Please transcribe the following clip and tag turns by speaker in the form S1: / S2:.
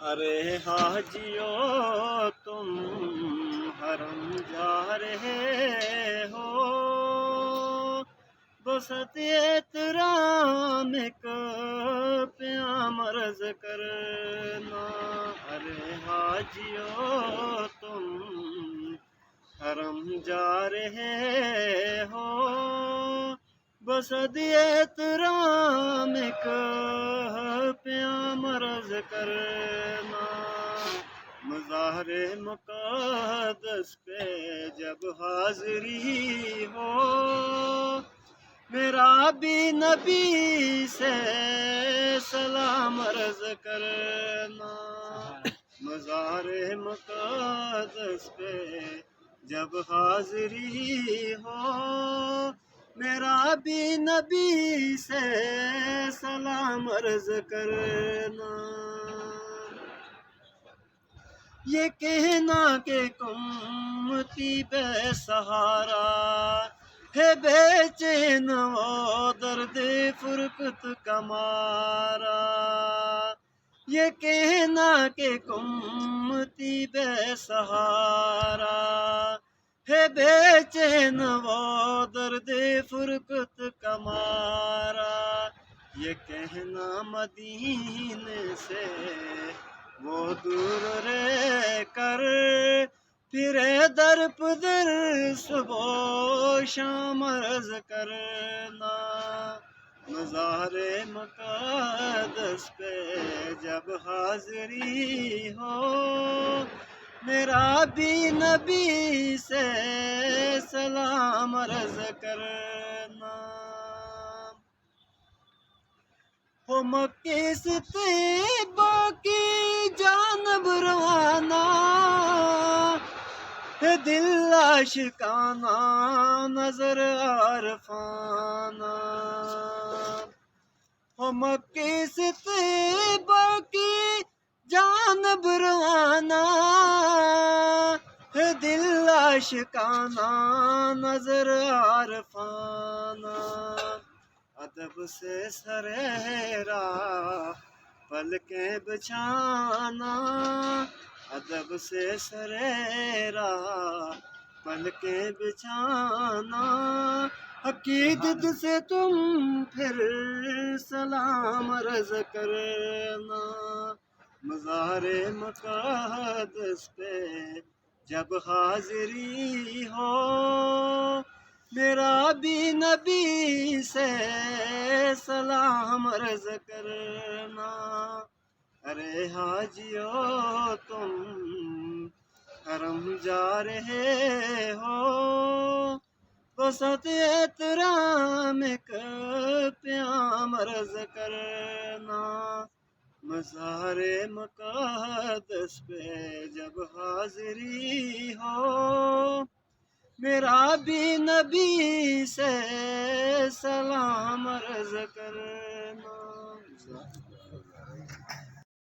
S1: ارے حاجیو تم حرم جا رہے ہو، بسط احترام کا پیام عرض کرنا۔ ارے حاجیو تم حرم جا رہے ہو، بسط احترام کا پیام عرض کرنا۔ مزار مقدس پہ جب حاضری ہو، میرا بھی نبی سے سلام عرض کرنا۔ مزار مقدس پہ جب حاضری ہو، میرا بھی نبی سے سلام عرض کرنا۔ یہ کہنا کہ امتی بے سہارا ہے، بے چین و درد فرقت کا مارا۔ یہ کہنا کہ امتی بے سہارا ہے، بے چین و درد فرقت کا مارا۔ یہ کہنا مدینے سے وہ دور رہ کر پھرے در پدر صبح و شام عرض کرنا۔ مزار مقدس پہ جب حاضری ہو، میرا بھی نبی سے سلام عرض کرنا۔ ہو مکے سے طیبہ کی جانب روانہ ہے، دل عاشقانہ نظر عارفانہ۔ ہو مکے سے طیبہ کی جانب روانہ ہے، دل عاشقانہ نظر عارفانہ۔ ادب سے سرے راہ پلکیں بچھانا، ادب سے سرے راہ پلکیں بچھانا۔ عقیدت سے تم پھر سلام عرض کرنا۔ مزار مقدس پہ جب حاضری ہو، میرا بھی نبی سے سلام عرض کرنا۔ ارے حاجیو تم حرم جا رہے ہو، بسط احترام کا پیام عرض کرنا۔ مزار مقدس پہ جب حاضری ہو، میرا بھی نبی سے سلام عرض کرنا۔